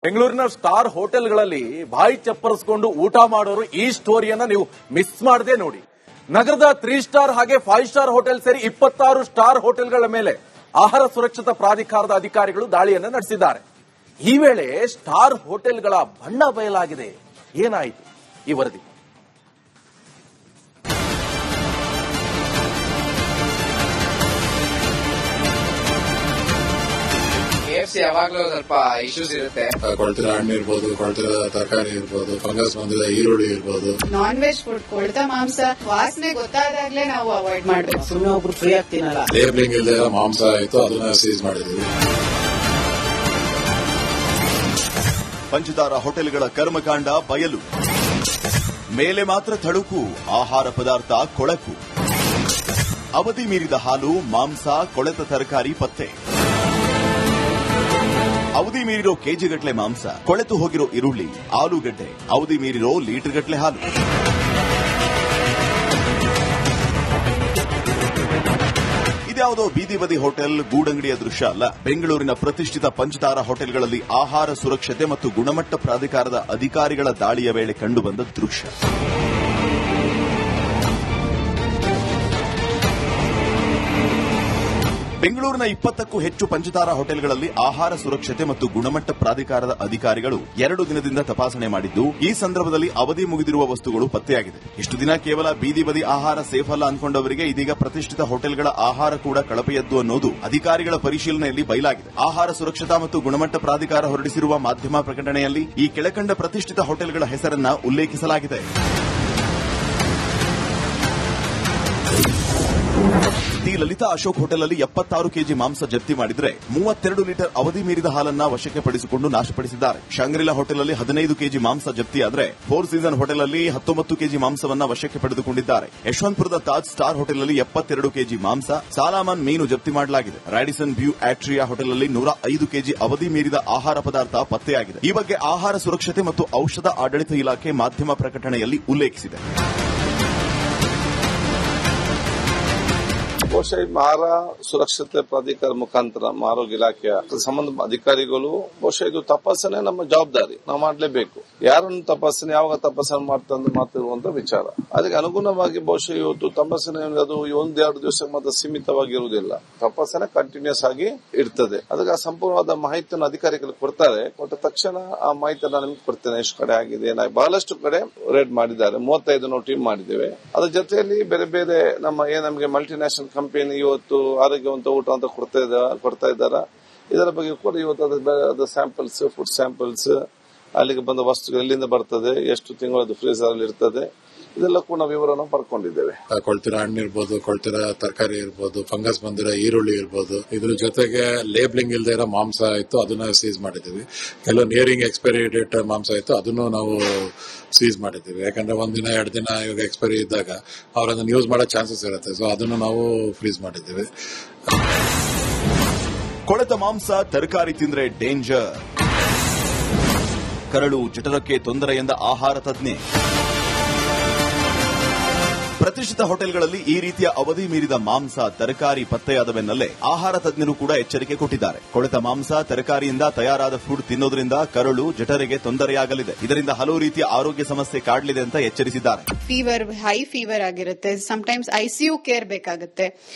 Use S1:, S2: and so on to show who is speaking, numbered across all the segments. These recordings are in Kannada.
S1: ಬೆಂಗಳೂರಿನ ಸ್ಟಾರ್ ಹೋಟೆಲ್ಗಳಲ್ಲಿ ಬಾಯಿ ಚಪ್ಪರಿಸಿಕೊಂಡು ಊಟ ಮಾಡೋರು ಈ ಸ್ಟೋರಿಯನ್ನ ನೀವು ಮಿಸ್ ಮಾಡದೆ ನೋಡಿ. ನಗರದ 3 ಸ್ಟಾರ್ ಹಾಗೆ 5 ಸ್ಟಾರ್ ಹೋಟೆಲ್ ಸೇರಿ 26 ಸ್ಟಾರ್ ಹೋಟೆಲ್ಗಳ ಮೇಲೆ ಆಹಾರ ಸುರಕ್ಷತಾ ಪ್ರಾಧಿಕಾರದ ಅಧಿಕಾರಿಗಳು ದಾಳಿಯನ್ನು ನಡೆಸಿದ್ದಾರೆ. ಈ ವೇಳೆ ಸ್ಟಾರ್ ಹೋಟೆಲ್ಗಳ ಬಣ್ಣ ಬಯಲಾಗಿದೆ. ಏನಾಯಿತು ಈ ವರದಿ?
S2: ಯಾವಾಗ್ಲೂ ಸ್ವಲ್ಪ ಇಶ್ಯೂಸ್ ಇರುತ್ತೆ.
S3: ಕೊಳ್ತಿರೋ ಹಣ್ಣು ಇರ್ಬೋದು, ಕೊಳ್ತಿರೋ ತರಕಾರಿ ಇರ್ಬೋದು, ಫಂಗಸ್ ಬಂದಿರೋ ಈರುಳ್ಳಿ ಇರ್ಬೋದು.
S4: ನಾನ್ ವೆಜ್ ಫುಡ್, ಕೊಳ್ತ ಮಾಂಸ ವಾಸನೆ ಗೊತ್ತಾದಾಗ್ಲೇ ನಾವು ಅವಾಯ್ಡ್ ಮಾಡ್ಬೇಕು. ಸುಮ್ಮನೆ ಒಬ್ರು ಫ್ರೀ ಆಗ್ತೀನಲ್ಲ,
S3: ಲೇಬ್ಲಿಂಗ್ ಇಲ್ಲದೆ ಮಾಂಸ ಆಯ್ತು, ಅದನ್ನ ಸೀಸ್ ಮಾಡಿದ್ವಿ.
S5: ಪಂಚತಾರ ಹೋಟೆಲ್ಗಳ ಕರ್ಮಕಾಂಡ ಬಯಲು. ಮೇಲೆ ಮಾತ್ರ ತಳುಕು, ಆಹಾರ ಪದಾರ್ಥ ಕೊಳಕು. ಅವಧಿ ಮೀರಿದ ಹಾಲು, ಮಾಂಸ, ಕೊಳೆತ ತರಕಾರಿ ಪತ್ತೆ. ಅವಧಿ ಮೀರಿರೋ ಕೆಜಿಗಟ್ಟಲೆ ಮಾಂಸ, ಕೊಳೆತು ಹೋಗಿರೋ ಈರುಳ್ಳಿ, ಆಲೂಗಡ್ಡೆ, ಅವಧಿ ಮೀರಿರೋ ಲೀಟರ್ ಗಟ್ಟಲೆ ಹಾಲು. ಇದ್ಯಾವುದೋ ಬೀದಿ ಬದಿ ಹೋಟೆಲ್, ಗೂಡಂಗಡಿಯ ದೃಶ್ಯ ಅಲ್ಲ. ಬೆಂಗಳೂರಿನ ಪ್ರತಿಷ್ಠಿತ ಪಂಚತಾರ ಹೋಟೆಲ್ಗಳಲ್ಲಿ ಆಹಾರ ಸುರಕ್ಷತೆ ಮತ್ತು ಗುಣಮಟ್ಟ ಪ್ರಾಧಿಕಾರದ ಅಧಿಕಾರಿಗಳ ದಾಳಿಯ ವೇಳೆ ಕಂಡುಬಂದ ದೃಶ್ಯ. ಬೆಂಗಳೂರಿನ 20ಕ್ಕೂ ಹೆಚ್ಚು ಪಂಚತಾರ ಹೋಟೆಲ್ಗಳಲ್ಲಿ ಆಹಾರ ಸುರಕ್ಷತೆ ಮತ್ತು ಗುಣಮಟ್ಟ ಪ್ರಾಧಿಕಾರದ ಅಧಿಕಾರಿಗಳು 2 ದಿನದಿಂದ ತಪಾಸಣೆ ಮಾಡಿದ್ದು, ಈ ಸಂದರ್ಭದಲ್ಲಿ ಅವಧಿ ಮುಗಿದಿರುವ ವಸ್ತುಗಳು ಪತ್ತೆಯಾಗಿದೆ. ಇಷ್ಟು ದಿನ ಕೇವಲ ಬೀದಿ ಬದಿ ಆಹಾರ ಸೇಫ್ ಅಲ್ಲ ಅನ್ಕೊಂಡವರಿಗೆ ಇದೀಗ ಪ್ರತಿಷ್ಠಿತ ಹೋಟೆಲ್ಗಳ ಆಹಾರ ಕೂಡ ಕಳಪೆಯದ್ದು ಅನ್ನೋದು ಅಧಿಕಾರಿಗಳ ಪರಿಶೀಲನೆಯಲ್ಲಿ ಬಯಲಾಗಿದೆ. ಆಹಾರ ಸುರಕ್ಷತಾ ಮತ್ತು ಗುಣಮಟ್ಟ ಪ್ರಾಧಿಕಾರ ಹೊರಡಿಸಿರುವ ಮಾಧ್ಯಮ ಪ್ರಕಟಣೆಯಲ್ಲಿ ಈ ಕೆಳಕಂಡ ಪ್ರತಿಷ್ಠಿತ ಹೋಟೆಲ್ಗಳ ಹೆಸರನ್ನ ಉಲ್ಲೇಖಿಸಲಾಗಿದೆ. ದಿ ಲಲಿತಾ ಅಶೋಕ್ ಹೋಟೆಲ್ನಲ್ಲಿ 76 ಕೆಜಿ ಮಾಂಸ ಜಪ್ತಿ ಮಾಡಿದ್ರೆ 32 ಲೀಟರ್ ಅವಧಿ ಮೀರಿದ ಹಾಲನ್ನ ವಶಕ್ಕೆ ಪಡಿಸಿಕೊಂಡು ನಾಶಪಡಿಸಿದ್ದಾರೆ. ಶಾಂಗ್ರಿಲಾ ಹೋಟೆಲ್ನಲ್ಲಿ 15 ಕೆಜಿ ಮಾಂಸ ಜಪ್ತಿಯಾದರೆ 4 ಸೀಸನ್ ಹೋಟೆಲ್ನಲ್ಲಿ 19 ಕೆಜಿ ಮಾಂಸವನ್ನ ವಶಕ್ಕೆ ಪಡೆದುಕೊಂಡಿದ್ದಾರೆ. ಯಶವಂತಪುರದ ತಾಜ್ ಸ್ಟಾರ್ ಹೋಟೆಲ್ನಲ್ಲಿ 72 ಕೆಜಿ ಮಾಂಸ, ಸಾಲಾಮನ್ ಮೀನು ಜಪ್ತಿ ಮಾಡಲಾಗಿದೆ. ರಾಡಿಸನ್ ವ್ಯೂ ಆಟ್ರಿಯಾ ಹೋಟೆಲ್ನಲ್ಲಿ 105 ಕೆಜಿ ಅವಧಿ ಮೀರಿದ ಆಹಾರ ಪದಾರ್ಥ ಪತ್ತೆಯಾಗಿದೆ. ಈ ಬಗ್ಗೆ ಆಹಾರ ಸುರಕ್ಷತೆ ಮತ್ತು ಔಷಧ ಆಡಳಿತ ಇಲಾಖೆ ಮಾಧ್ಯಮ ಪ್ರಕಟಣೆಯಲ್ಲಿ ಉಲ್ಲೇಖಿಸಿದೆ.
S6: ಬಹುಶಃ ಆಹಾರ ಸುರಕ್ಷತೆ ಪ್ರಾಧಿಕಾರ ಮುಖಾಂತರ ಆರೋಗ್ಯ ಇಲಾಖೆಯ ಸಂಬಂಧ ಅಧಿಕಾರಿಗಳು ಬಹುಶಃ ಇದು ತಪಾಸಣೆ ನಮ್ಮ ಜವಾಬ್ದಾರಿ, ನಾವು ಮಾಡಲೇಬೇಕು. ಯಾರನ್ನು ತಪಾಸಣೆ ಯಾವಾಗ ತಪಾಸಣೆ ಮಾಡ್ತಿರುವಂತ ವಿಚಾರ. ಅದಕ್ಕೆ ಅನುಗುಣವಾಗಿ ಬಹುಶಃ ಇವತ್ತು ತಪಾಸಣೆ ಅದು 1-2 ದಿವಸಕ್ಕೆ ಮಾತ್ರ ಸೀಮಿತವಾಗಿರುವುದಿಲ್ಲ. ತಪಾಸಣೆ ಕಂಟಿನ್ಯೂಸ್ ಆಗಿ ಇರ್ತದೆ. ಅದಕ್ಕೆ ಸಂಪೂರ್ಣವಾದ ಮಾಹಿತಿಯನ್ನು ಅಧಿಕಾರಿಗಳು ಕೊಡ್ತಾರೆ. ಕೊಟ್ಟ ತಕ್ಷಣ ಆ ಮಾಹಿತಿಯನ್ನು ನಿಮ್ಗೆ ಕೊಡ್ತೇನೆ. ಎಷ್ಟು ಕಡೆ ಆಗಿದೆ, ಬಹಳಷ್ಟು ಕಡೆ ರೇಡ್ ಮಾಡಿದ್ದಾರೆ. 35 ನಾವು ಟೀಮ್ ಮಾಡಿದ್ದೇವೆ. ಅದರ ಜೊತೆಯಲ್ಲಿ ಬೇರೆ ಬೇರೆ ನಮಗೆ ಮಲ್ಟಿನ್ಯಾಷನಲ್ ಕಂಪನಿ ಇವತ್ತು ಆರೋಗ್ಯವಂತ ಊಟ ಅಂತ ಕೊಡ್ತಾ ಇದ್ದಾರೆ. ಇದರ ಬಗ್ಗೆ ಕೂಡ ಇವತ್ತು ಸ್ಯಾಂಪಲ್ಸ್, ಫುಡ್ ಸ್ಯಾಂಪಲ್ಸ್, ಅಲ್ಲಿಗೆ ಬಂದ ವಸ್ತುಗಳು ಎಲ್ಲಿಂದ ಬರ್ತದೆ, ಎಷ್ಟು ತಿಂಗಳದ್ದು ಫ್ರೀಜರ್ ಅಲ್ಲಿ ಇರ್ತದೆ, ಇದೆಲ್ಲ ಕೂಡ ನಾವು ವಿವರವನ್ನು ಪಡ್ಕೊಂಡಿದ್ದೇವೆ.
S3: ಕೊಳ್ತಿರೋ ಹಣ್ಣು ಇರ್ಬೋದು, ಕೊಳ್ತಿರೋ ತರಕಾರಿ ಇರ್ಬೋದು, ಫಂಗಸ್ ಬಂದಿರೋ ಈರುಳ್ಳಿ ಇರ್ಬೋದು. ಇದ್ರ ಜೊತೆಗೆ ಲೇಬ್ಲಿಂಗ್ ಇಲ್ಲದೆ ಇರೋ ಮಾಂಸ ಇತ್ತು, ಅದನ್ನ ಸೀಸ್ ಮಾಡಿದ್ದೀವಿ. ಕೆಲವು ನಿಯರಿಂಗ್ ಎಕ್ಸ್ಪೈರಿ ಡೇಟ್ ಮಾಂಸ ಇತ್ತು, ಅದನ್ನು ನಾವು ಸೀಸ್ ಮಾಡಿದ್ದೀವಿ. ಯಾಕಂದ್ರೆ 1 ದಿನ 2 ದಿನ ಇವಾಗ ಎಕ್ಸ್ಪೈರಿ ಇದ್ದಾಗ ಅವ್ರ ಅದನ್ನು ಯೂಸ್ ಮಾಡೋ ಚಾನ್ಸಸ್ ಇರುತ್ತೆ. ಸೊ ಅದನ್ನು ನಾವು ಫ್ರೀಸ್ ಮಾಡಿದ್ದೀವಿ.
S5: ಕೊಳೆತ ಮಾಂಸ, ತರಕಾರಿ ತಿಂದ್ರೆ ಡೇಂಜರ್. ಕರಳು, ಜಠರಕ್ಕೆ ತೊಂದರೆ ಎಂದ ಆಹಾರ ತಜ್ಞೆ. ಪ್ರತಿಷ್ಠಿತ ಹೋಟೆಲ್ಗಳಲ್ಲಿ ಈ ರೀತಿಯ ಅವಧಿ ಮೀರಿದ ಮಾಂಸ, ತರಕಾರಿ ಪತ್ತೆಯಾದ ಬೆನ್ನಲ್ಲೇ ಆಹಾರ ತಜ್ಞರು ಕೂಡ ಎಚ್ಚರಿಕೆ ಕೊಟ್ಟಿದ್ದಾರೆ. ಕೊಳೆತ ಮಾಂಸ, ತರಕಾರಿಯಿಂದ ತಯಾರಾದ ಫುಡ್ ತಿನ್ನೋದ್ರಿಂದ ಕರಳು, ಜಠರಿಗೆ ತೊಂದರೆಯಾಗಲಿದೆ. ಇದರಿಂದ ಹಲವು ರೀತಿಯ ಆರೋಗ್ಯ ಸಮಸ್ಯೆ ಕಾಡಲಿದೆ ಅಂತ ಎಚ್ಚರಿಸಿದ್ದಾರೆ.
S4: ಫೀವರ್, ಹೈ ಫೀವರ್ ಆಗಿರುತ್ತೆ. ಸಮಟೈಮ್ಸ್ ಐಸಿಯು ಕೇರ್ ಬೇಕಾಗುತ್ತೆ.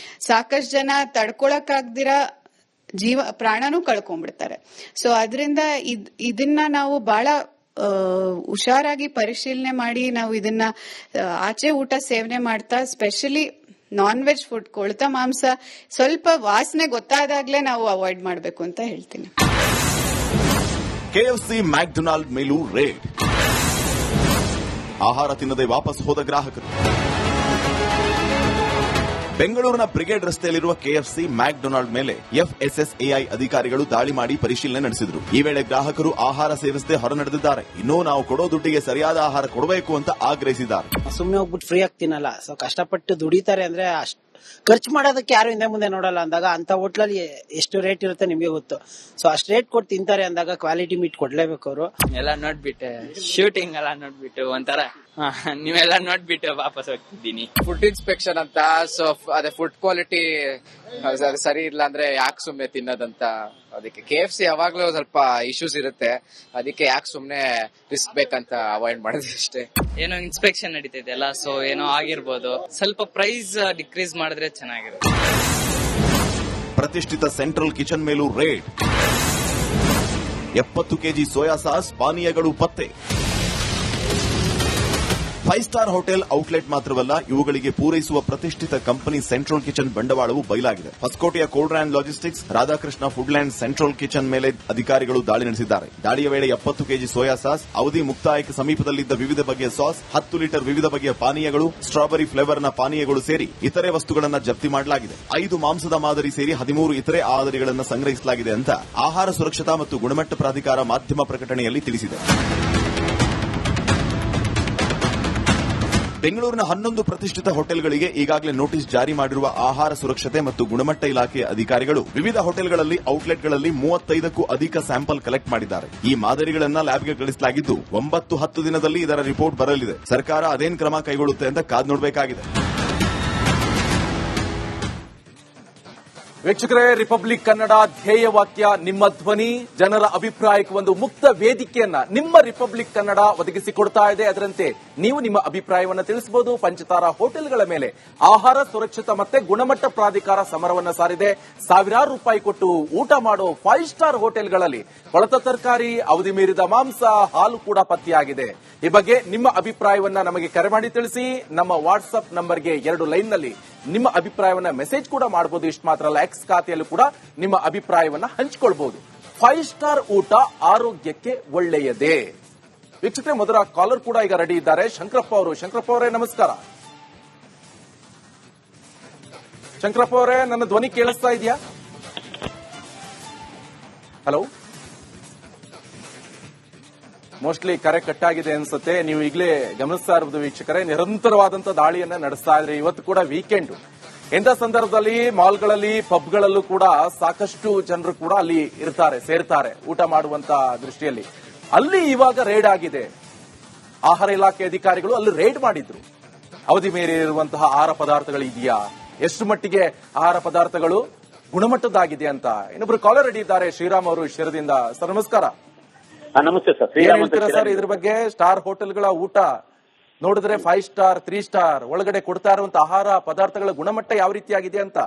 S4: ಸಾಕಷ್ಟು ಜನ ತಡ್ಕೊಳಕ್ಕಾಗ್ದಿರ ಪ್ರಾಣನೂ ಕಳ್ಕೊಂಡ್ಬಿಡ್ತಾರೆ. ಸೊ ಅದರಿಂದ ಇದನ್ನ ನಾವು ಬಹಳ ಹುಷಾರಾಗಿ ಪರಿಶೀಲನೆ ಮಾಡಿ ನಾವು ಇದನ್ನ ಆಚೆ ಊಟ ಸೇವನೆ ಮಾಡ್ತಾ, ಸ್ಪೆಷಲಿ ನಾನ್ ವೆಜ್ ಫುಡ್, ಕೊಳ್ತ ಮಾಂಸ ಸ್ವಲ್ಪ ವಾಸನೆ ಗೊತ್ತಾದಾಗ್ಲೇ ನಾವು ಅವಾಯ್ಡ್ ಮಾಡಬೇಕು ಅಂತ ಹೇಳ್ತೀನಿ.
S5: ಕೆಎಫ್ಸಿ, ಮ್ಯಾಕ್ಡೊನಾಲ್ಡ್ ಮೇಲೂ ರೇಡ್. ಆಹಾರ ತಿನ್ನದೆ ವಾಪಸ್ ಹೋದ ಗ್ರಾಹಕರು. ಬೆಂಗಳೂರಿನ ಬ್ರಿಗೇಡ್ ರಸ್ತೆಯಲ್ಲಿರುವ ಕೆಎಫ್ಸಿ, ಮ್ಯಾಕ್ಡೊನಾಲ್ಡ್ ಮೇಲೆ ಎಫ್ಎಸ್ಎಸ್ಎಐ ಅಧಿಕಾರಿಗಳು ದಾಳಿ ಮಾಡಿ ಪರಿಶೀಲನೆ ನಡೆಸಿದರು. ಈ ವೇಳೆ ಗ್ರಾಹಕರು ಆಹಾರ ಸೇವಿಸದೆ ಹೊರ ನಡೆದಿದ್ದಾರೆ. ಇನ್ನೂ ನಾವು ಕೊಡೋ ದುಡ್ಡಿಗೆ ಸರಿಯಾದ ಆಹಾರ ಕೊಡಬೇಕು ಅಂತ ಆಗ್ರಹಿಸಿದ್ದಾರೆ.
S7: ಸುಮ್ಮನೆ ಹೋಗ್ಬಿಟ್ಟು ಫ್ರೀ ಆಗ್ತೀನಲ್ಲ, ಸೊ ಕಷ್ಟಪಟ್ಟು ದುಡಿತಾರೆ ಅಂದ್ರೆ ಖರ್ಚು ಮಾಡೋದಕ್ಕೆ ಯಾರು ಹಿಂದೆ ಮುಂದೆ ನೋಡಲ್ಲ ಅಂದಾಗ ಅಂತ ಹೋಟ್ಲಲ್ಲಿ ಎಷ್ಟು ರೇಟ್ ಇರುತ್ತೆ ನಿಮ್ಗೆ ಗೊತ್ತು. ಸೊ ಅಷ್ಟು ರೇಟ್ ಕೊಟ್ಟು ತಿಂತಾರೆ ಅಂದಾಗ ಕ್ವಾಲಿಟಿ ಮೀಟ್ ಕೊಡ್ಲೇಬೇಕು ಅವರು.
S2: ಎಲ್ಲ ನೋಡ್ಬಿಟ್ಟು ಶೂಟಿಂಗ್ ಎಲ್ಲ ನೋಡ್ಬಿಟ್ಟು ಒಂಥರ ನೀವೆಲ್ಲ ನೋಡ್ಬಿಟ್ಟು ವಾಪಸ್ ಹೋಗ್ತಿದ್ದೀನಿ. ಫುಡ್ ಇನ್ಸ್ಪೆಕ್ಷನ್ ಅಂತ, ಸೊ ಅದೇ ಫುಡ್ ಕ್ವಾಲಿಟಿ ಅದು ಸರಿ ಇಲ್ಲ ಅಂದ್ರೆ ಯಾಕೆ ಸುಮ್ನೆ ತಿನ್ನೋದಂತ. ಅದಕ್ಕೆ KFC ಯಾವಾಗ್ಲೂ ಸ್ವಲ್ಪ ಇಶ್ಯೂಸ್ ಇರುತ್ತೆ, ಅದಕ್ಕೆ ಯಾಕೆ ಸುಮ್ನೆ ರಿಸ್ಕ್ ಬೇಕಂತ ಅವಾಯ್ಡ್ ಮಾಡಿದ್ವಿ ಅಷ್ಟೇ.
S8: ಏನೋ ಇನ್ಸ್ಪೆಕ್ಷನ್ ನಡೀತಿದೆ ಅಲ್ಲ, ಸೊ ಏನೋ ಆಗಿರ್ಬೋದು. ಸ್ವಲ್ಪ ಪ್ರೈಸ್ ಡಿಕ್ರೀಸ್ ಮಾಡಿದ್ರೆ ಚೆನ್ನಾಗಿರುತ್ತೆ.
S5: ಪ್ರತಿಷ್ಠಿತ ಸೆಂಟ್ರಲ್ ಕಿಚನ್ ಮೇಲೂ ರೇಡ್. 70 ಕೆಜಿ ಸೋಯಾ ಸಾಸ್ ಪಾನೀಯಗಳು ಪತ್ತೆ. 5 ಸ್ಟಾರ್ ಹೋಟೆಲ್ ಔಟ್ಲೆಟ್ ಮಾತ್ರವಲ್ಲ, ಇವುಗಳಿಗೆ ಪೂರೈಸುವ ಪ್ರತಿಷ್ಠಿತ ಕಂಪನಿ ಸೆಂಟ್ರಲ್ ಕಿಚನ್ ಬಂಡವಾಳವು ಬಯಲಾಗಿದೆ. ಹೊಸಕೋಟೆಯ ಕೋಲ್ಡ್ರ್ಯಾಂಡ್ ಲಾಜಿಸ್ಟಿಕ್ಸ್, ರಾಧಾಕೃಷ್ಣ ಫುಡ್ಲ್ಯಾಂಡ್ ಸೆಂಟ್ರಲ್ ಕಿಚನ್ ಮೇಲೆ ಅಧಿಕಾರಿಗಳು ದಾಳಿ ನಡೆಸಿದ್ದಾರೆ. ದಾಳಿಯ ವೇಳೆ 70 ಕೆಜಿ ಸೋಯಾ ಸಾಸ್, ಅವಧಿ ಮುಕ್ತಾಯಕ್ಕೆ ಸಮೀಪದಲ್ಲಿದ್ದ ವಿವಿಧ ಬಗೆಯ ಸಾಸ್, 10 ಲೀಟರ್ ವಿವಿಧ ಬಗೆಯ ಪಾನೀಯಗಳು, ಸ್ಟ್ರಾಬೆರಿ ಫ್ಲೇವರ್ನ ಪಾನೀಯಗಳು ಸೇರಿ ಇತರೆ ವಸ್ತುಗಳನ್ನು ಜಪ್ತಿ ಮಾಡಲಾಗಿದೆ. 5 ಮಾಂಸದ ಮಾದರಿ ಸೇರಿ 13 ಇತರೆ ಮಾದರಿಗಳನ್ನು ಸಂಗ್ರಹಿಸಲಾಗಿದೆ ಅಂತ ಆಹಾರ ಸುರಕ್ಷತಾ ಮತ್ತು ಗುಣಮಟ್ಟ ಪ್ರಾಧಿಕಾರ ಮಾಧ್ಯಮ ಪ್ರಕಟಣೆಯಲ್ಲಿ ತಿಳಿಸಿದೆ. ಬೆಂಗಳೂರಿನ 11 ಪ್ರತಿಷ್ಠಿತ ಹೋಟೆಲ್ಗಳಿಗೆ ಈಗಾಗಲೇ ನೋಟಿಸ್ ಜಾರಿ ಮಾಡಿರುವ ಆಹಾರ ಸುರಕ್ಷತೆ ಮತ್ತು ಗುಣಮಟ್ಟ ಇಲಾಖೆಯ ಅಧಿಕಾರಿಗಳು ವಿವಿಧ ಹೋಟೆಲ್ಗಳಲ್ಲಿ ಔಟ್ಲೆಟ್ಗಳಲ್ಲಿ 35ಕ್ಕೂ ಅಧಿಕ ಸ್ಯಾಂಪಲ್ ಕಲೆಕ್ಟ್ ಮಾಡಿದ್ದಾರೆ. ಈ ಮಾದರಿಗಳನ್ನು ಲ್ಯಾಬ್ಗೆ ಕಳಿಸಲಾಗಿದ್ದು 9-10 ದಿನದಲ್ಲಿ ಇದರ ರಿಪೋರ್ಟ್ ಬರಲಿದೆ. ಸರ್ಕಾರ ಅದೇನ್ ಕ್ರಮ ಕೈಗೊಳ್ಳುತ್ತೆ ಅಂತ ಕಾದು ನೋಡಬೇಕಾಗಿದೆ.
S1: ವೀಕ್ಷಕರೇ, ರಿಪಬ್ಲಿಕ್ ಕನ್ನಡ ಧ್ಯೇಯ ವಾಕ್ಯ ನಿಮ್ಮ ಧ್ವನಿ, ಜನರ ಅಭಿಪ್ರಾಯಕ್ಕೆ ಒಂದು ಮುಕ್ತ ವೇದಿಕೆಯನ್ನ ನಿಮ್ಮ ರಿಪಬ್ಲಿಕ್ ಕನ್ನಡ ಒದಗಿಸಿಕೊಡ್ತಾ ಇದೆ. ಅದರಂತೆ ನೀವು ನಿಮ್ಮ ಅಭಿಪ್ರಾಯವನ್ನು ತಿಳಿಸಬಹುದು. ಪಂಚತಾರಾ ಹೋಟೆಲ್ಗಳ ಮೇಲೆ ಆಹಾರ ಸುರಕ್ಷತಾ ಮತ್ತೆ ಗುಣಮಟ್ಟ ಪ್ರಾಧಿಕಾರ ಸಮರವನ್ನ ಸಾರಿದೆ. ಸಾವಿರಾರು ರೂಪಾಯಿ ಕೊಟ್ಟು ಊಟ ಮಾಡೋ 5 ಸ್ಟಾರ್ ಹೋಟೆಲ್ಗಳಲ್ಲಿ ಕೊಳೆತ ತರಕಾರಿ, ಅವಧಿ ಮೀರಿದ ಮಾಂಸ, ಹಾಲು ಕೂಡ ಪತ್ತೆಯಾಗಿದೆ. ಈ ಬಗ್ಗೆ ನಿಮ್ಮ ಅಭಿಪ್ರಾಯವನ್ನ ನಮಗೆ ಕರೆ ಮಾಡಿ ತಿಳಿಸಿ. ನಮ್ಮ ವಾಟ್ಸ್ಆಪ್ ನಂಬರ್ಗೆ 2 ಲೈನ್ನಲ್ಲಿ ನಿಮ್ಮ ಅಭಿಪ್ರಾಯವನ್ನ ಮೆಸೇಜ್ ಕೂಡ ಮಾಡಬಹುದು. ಇಷ್ಟು ಮಾತ್ರ ಅಲ್ಲ, ಎಕ್ಸ್ ಖಾತೆಯಲ್ಲೂ ಕೂಡ ನಿಮ್ಮ ಅಭಿಪ್ರಾಯವನ್ನ ಹಂಚಿಕೊಳ್ಬಹುದು. 5 ಸ್ಟಾರ್ ಊಟ ಆರೋಗ್ಯಕ್ಕೆ ಒಳ್ಳೆಯದೇ. ವೀಕ್ಷಕರೇ, ಮೊದಲ ಕಾಲರ್ ಕೂಡ ಈಗ ರೆಡಿ ಇದ್ದಾರೆ, ಶಂಕರಪ್ಪ ಅವರು. ಶಂಕರಪ್ಪ ಅವರೇ ನಮಸ್ಕಾರ. ಶಂಕರಪ್ಪ ಅವರೇ, ನನ್ನ ಧ್ವನಿ ಕೇಳಿಸ್ತಾ ಇದೆಯಾ? ಹಲೋ. ಮೋಸ್ಟ್ಲಿ ಕರೆ ಕಟ್ಟಾಗಿದೆ ಅನ್ಸುತ್ತೆ. ನೀವು ಈಗಲೇ ಗಮನಿಸ್ತಾ ಇರಬಹುದು ವೀಕ್ಷಕರೇ, ನಿರಂತರವಾದಂತಹ ದಾಳಿಯನ್ನ ನಡೆಸ್ತಾ ಇದ್ರೆ. ಇವತ್ತು ಕೂಡ ವೀಕೆಂಡ್. ಇಂಥ ಸಂದರ್ಭದಲ್ಲಿ ಮಾಲ್ಗಳಲ್ಲಿ, ಪಬ್ಗಳಲ್ಲೂ ಕೂಡ ಸಾಕಷ್ಟು ಜನರು ಕೂಡ ಅಲ್ಲಿ ಇರ್ತಾರೆ, ಸೇರ್ತಾರೆ ಊಟ ಮಾಡುವಂತ ದೃಷ್ಟಿಯಲ್ಲಿ. ಅಲ್ಲಿ ಇವಾಗ ರೇಡ್ ಆಗಿದೆ. ಆಹಾರ ಇಲಾಖೆ ಅಧಿಕಾರಿಗಳು ಅಲ್ಲಿ ರೇಡ್ ಮಾಡಿದ್ರು. ಅವಧಿ ಮೀರಿರುವಂತಹ ಆಹಾರ ಪದಾರ್ಥಗಳು ಇದೆಯಾ, ಎಷ್ಟು ಮಟ್ಟಿಗೆ ಆಹಾರ ಪದಾರ್ಥಗಳು ಗುಣಮಟ್ಟದಾಗಿದೆ ಅಂತ. ಇನ್ನೊಬ್ರು ಕಾಲರ್ ರೆಡಿ ಇದ್ದಾರೆ, ಶ್ರೀರಾಮ್ ಅವರು ಶಿರದಿಂದ. ಸರ್ ನಮಸ್ಕಾರ.
S9: ನಮಸ್ತೆ ಸರ್.
S1: ಏನ್ ಹೇಳ್ತೀರಾ ಸರ್ ಇದ್ರ ಬಗ್ಗೆ? ಸ್ಟಾರ್ ಹೋಟೆಲ್ಗಳ ಊಟ ನೋಡಿದ್ರೆ 5 ಸ್ಟಾರ್ 3 ಸ್ಟಾರ್ ಒಳಗಡೆ ಕೊಡ್ತಾ ಇರುವಂತ ಆಹಾರ ಪದಾರ್ಥಗಳ ಗುಣಮಟ್ಟ ಯಾವ ರೀತಿಯಾಗಿದೆ ಅಂತ.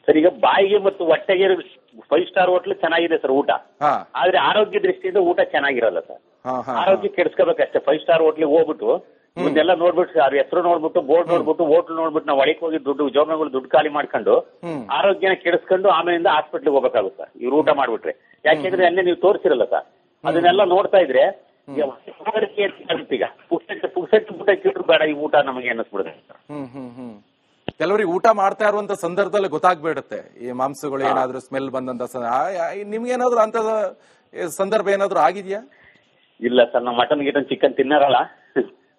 S9: ಸರ್, ಈಗ ಬಾಯಿಗೆ ಮತ್ತು ಹೊಟ್ಟೆಗೆ 5 ಸ್ಟಾರ್ ಹೋಟ್ಲ್ ಚೆನ್ನಾಗಿದೆ ಸರ್ ಊಟ. ಆದ್ರೆ ಆರೋಗ್ಯ ದೃಷ್ಟಿಯಿಂದ ಊಟ ಚೆನ್ನಾಗಿರಲ್ಲ ಸರ್. ಆರೋಗ್ಯ ಕೆಡಿಸ್ಕೋಬೇಕಷ್ಟೇ. 5 ಸ್ಟಾರ್ ಹೋಟ್ಲಿಗೆ ಹೋಗ್ಬಿಟ್ಟು ಇವನ್ನೆಲ್ಲ ನೋಡ್ಬಿಟ್ಟು, ಅವ್ರ ಹೆಸರು ನೋಡ್ಬಿಟ್ಟು, ಬೋರ್ಡ್ ನೋಡ್ಬಿಟ್ಟು, ಹೋಟ್ಲ್ ನೋಡ್ಬಿಟ್ಟು ನಾವು ಒಳಗೆ ಹೋಗಿ ದುಡ್ಡು ಖಾಲಿ ಮಾಡ್ಕೊಂಡು ಆರೋಗ್ಯನ ಕೆಡಿಸ್ಕೊಂಡು ಆಮೇಲಿಂದ ಹಾಸ್ಪಿಟ್ಲಿಗೆ ಹೋಗ್ಬೇಕಾಗುತ್ತೆ ಇವ್ರು ಊಟ ಮಾಡ್ಬಿಟ್ರೆ. ಯಾಕೆಂದ್ರೆ ಅಲ್ಲೇ ನೀವು ತೋರಿಸಿರಲ್ಲ ಸರ್, ಅದನ್ನೆಲ್ಲ ನೋಡ್ತಾ ಇದ್ರೆ ಈಗ ಪುಕ್ಸೆಟ್ ಊಟ ಕಿಟ್ರು ಬೇಡ ಈ ಊಟ ನಮಗೆ ಅನ್ನಿಸ್ಬಿಡುತ್ತೆ.
S1: ಕೆಲವರಿಗೆ ಊಟ ಮಾಡ್ತಾ ಇರುವಂತ ಸಂದರ್ಭದಲ್ಲಿ ಗೊತ್ತಾಗ್ಬಿಡುತ್ತೆ ಈ ಮಾಂಸಗಳು ಏನಾದ್ರು ಸ್ಮೆಲ್ ಬಂದಂತ. ನಿಮ್ಗೇನಾದ್ರು ಅಂತ ಸಂದರ್ಭ ಏನಾದ್ರು ಆಗಿದ್ಯಾ?
S9: ಇಲ್ಲ ಸರ್, ನಾವು ಮಟನ್ ಗಿಟನ್ ಚಿಕನ್ ತಿನ್ನರಲ್ಲ,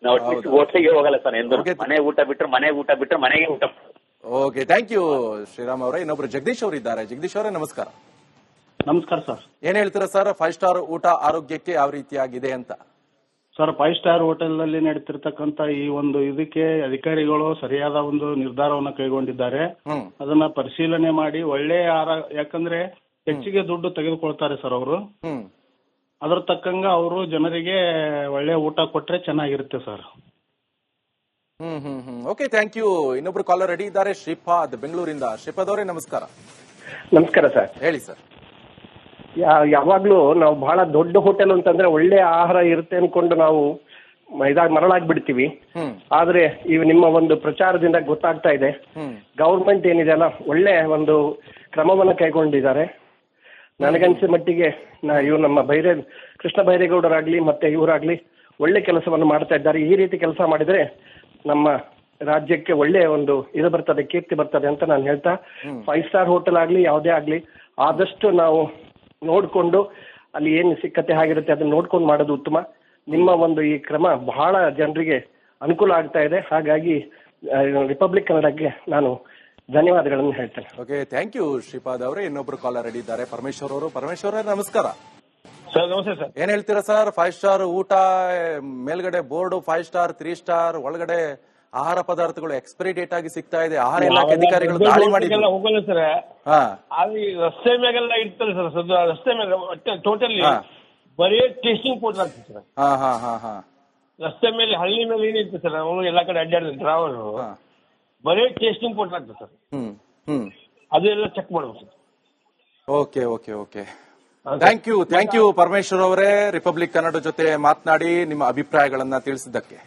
S9: ನಾವು ಹೋಟ್ಲಿಗೆ ಹೋಗಲ್ಲ ಸರ್. ಮನೆ ಊಟ ಬಿಟ್ರೆ ಮನೆಗೆ ಊಟ.
S1: ಓಕೆ, ಥ್ಯಾಂಕ್ ಯು ಶ್ರೀರಾಮ್ ಅವರೇ. ಇನ್ನೊಬ್ರು ಜಗದೀಶ್ ಅವರು ಇದ್ದಾರೆ. ಜಗದೀಶ್ ಅವರೇ ನಮಸ್ಕಾರ.
S10: ನಮಸ್ಕಾರ ಸರ್.
S1: ಏನ್ ಹೇಳ್ತೀರಾ ಸರ್, 5 ಸ್ಟಾರ್ ಊಟ ಆರೋಗ್ಯಕ್ಕೆ ಯಾವ ರೀತಿಯಾಗಿದೆ ಅಂತ?
S10: ಸರ್, 5 ಸ್ಟಾರ್ ಹೋಟೆಲ್ ನಲ್ಲಿ ನಡೀತಿರ್ತಕ್ಕಂತ ಈ ಒಂದು ಇದಕ್ಕೆ ಅಧಿಕಾರಿಗಳು ಸರಿಯಾದ ಒಂದು ನಿರ್ಧಾರವನ್ನು ಕೈಗೊಂಡಿದ್ದಾರೆ. ಅದನ್ನ ಪರಿಶೀಲನೆ ಮಾಡಿ ಒಳ್ಳೆ ಯಾಕಂದ್ರೆ ಹೆಚ್ಚಿಗೆ ದುಡ್ಡು ತೆಗೆದುಕೊಳ್ತಾರೆ ಸರ್ ಅವರು. ಅದ್ರ ತಕ್ಕಂಗ ಅವರು ಜನರಿಗೆ ಒಳ್ಳೆ ಊಟ ಕೊಟ್ರೆ ಚೆನ್ನಾಗಿರುತ್ತೆ ಸರ್.
S1: Okay, thank you. ಇನ್ನೊಬ್ರು ಕಾಲರ್ ರೆಡಿ ಇದ್ದಾರೆ, ಶ್ರೀಪಾದ್ ಬೆಂಗಳೂರಿಂದ. ಶ್ರೀಪಾದ್ ಅವರೇ ನಮಸ್ಕಾರ.
S11: ನಮಸ್ಕಾರ ಸರ್.
S1: ಹೇಳಿ ಸರ್.
S11: ಯಾವಾಗ್ಲೂ ನಾವು ಬಹಳ ದೊಡ್ಡ ಹೋಟೆಲ್ ಅಂತಂದ್ರೆ ಒಳ್ಳೆ ಆಹಾರ ಇರುತ್ತೆ ಅನ್ಕೊಂಡು ನಾವು ಮರಳಾಗ್ಬಿಡ್ತೀವಿ. ಆದ್ರೆ ಇವು ನಿಮ್ಮ ಒಂದು ಪ್ರಚಾರದಿಂದ ಗೊತ್ತಾಗ್ತಾ ಇದೆ, ಗವರ್ಮೆಂಟ್ ಏನಿದೆ ಅಲ್ಲ ಒಳ್ಳೆ ಒಂದು ಕ್ರಮವನ್ನು ಕೈಗೊಂಡಿದ್ದಾರೆ. ನನಗನ್ಸಿದ ಮಟ್ಟಿಗೆ ಇವ್ರು ನಮ್ಮ ಕೃಷ್ಣ ಬೈರೇಗೌಡರಾಗ್ಲಿ ಮತ್ತೆ ಇವರಾಗ್ಲಿ ಒಳ್ಳೆ ಕೆಲಸವನ್ನು ಮಾಡ್ತಾ ಇದ್ದಾರೆ. ಈ ರೀತಿ ಕೆಲಸ ಮಾಡಿದ್ರೆ ನಮ್ಮ ರಾಜ್ಯಕ್ಕೆ ಒಳ್ಳೆ ಒಂದು ಇದು ಬರ್ತದೆ, ಕೀರ್ತಿ ಬರ್ತದೆ ಅಂತ ನಾನು ಹೇಳ್ತಾ, 5 ಸ್ಟಾರ್ ಹೋಟೆಲ್ ಆಗ್ಲಿ ಯಾವುದೇ ಆಗ್ಲಿ ಆದಷ್ಟು ನಾವು ನೋಡ್ಕೊಂಡು ಅಲ್ಲಿ ಏನು ಸಿಕ್ಕತೆ ಆಗಿರುತ್ತೆ ಅದನ್ನ ನೋಡ್ಕೊಂಡು ಮಾಡೋದು ಉತ್ತಮ. ನಿಮ್ಮ ಒಂದು ಈ ಕ್ರಮ ಬಹಳ ಜನರಿಗೆ ಅನುಕೂಲ ಆಗ್ತಾ ಇದೆ. ಹಾಗಾಗಿ ರಿಪಬ್ಲಿಕ್ ಕನ್ನಡಕ್ಕೆ ನಾನು ಧನ್ಯವಾದಗಳನ್ನು ಹೇಳ್ತೇನೆ.
S1: ಓಕೆ, ಥ್ಯಾಂಕ್ ಯು ಶ್ರೀಪಾದ್ ಅವರೇ. ಇನ್ನೊಬ್ರು ಕಾಲರ್ ರೆಡಿ ಇದ್ದಾರೆ, ಪರಮೇಶ್ವರ್ ಅವರು. ಪರಮೇಶ್ವರ್ ನಮಸ್ಕಾರ.
S10: ಸರ್ ನಮಸ್ತೆ ಸರ್.
S1: ಏನ್ ಹೇಳ್ತೀರಾ ಸರ್, 5 ಸ್ಟಾರ್ ಊಟ ಮೇಲ್ಗಡೆ ಬೋರ್ಡ್ 5 ಸ್ಟಾರ್ 3 ಸ್ಟಾರ್ ಒಳಗಡೆ ಆಹಾರ ಪದಾರ್ಥಗಳು ಎಕ್ಸ್ಪೈರಿ ಡೇಟ್ ಆಗಿ ಸಿಗ್ತಾ ಇದೆ. ಆಹಾರ ಇಲಾಖೆ ಅಧಿಕಾರಿಗಳು ದಾಳಿ ಮಾಡಿದ್ರು.
S12: ಹೋಗಲ್ಲ ಸರ್,
S1: ಹಾ
S12: ಅಲ್ಲಿ ರಸ್ತೆ ಮ್ಯಾಗೆಲ್ಲ ಇರ್ತದೆ ಸರ್, ರಸ್ತೆ ಮೇಲೆ ಟೋಟಲಿ ಬರೀ ಟೇಸ್ಟಿಂಗ್ ಪೌಡರ್ ಆಗ್ತದೆ ಸರ್.
S1: ಹಾ ಹಾ ಹಾ ಹಾ
S12: ರಸ್ತೆ ಮೇಲೆ ಹಳ್ಳಿ ಮೇಲೆ ಏನಿರ್ತದೆ ಸರ್, ಅವನು ಎಲ್ಲಾ ಕಡೆ ಅಡ್ಡಾಡಿದ ಡ್ರೈವರ್ ಬರೀ ಟೇಸ್ಟಿಂಗ್ ಪೌಡರ್ ಆಗ್ತದೆ ಸರ್. ಅದೆಲ್ಲ ಚೆಕ್ ಮಾಡ್ಬೇಕು sir.
S1: Okay okay okay, thank you Parameshwar ಅವರೇ, ರಿಪಬ್ಲಿಕ್ ಕನ್ನಡ ಜೊತೆ ಮಾತನಾಡಿ ನಿಮ್ಮ ಅಭಿಪ್ರಾಯಗಳನ್ನ ತಿಳಿಸಿದ್ದಕ್ಕೆ.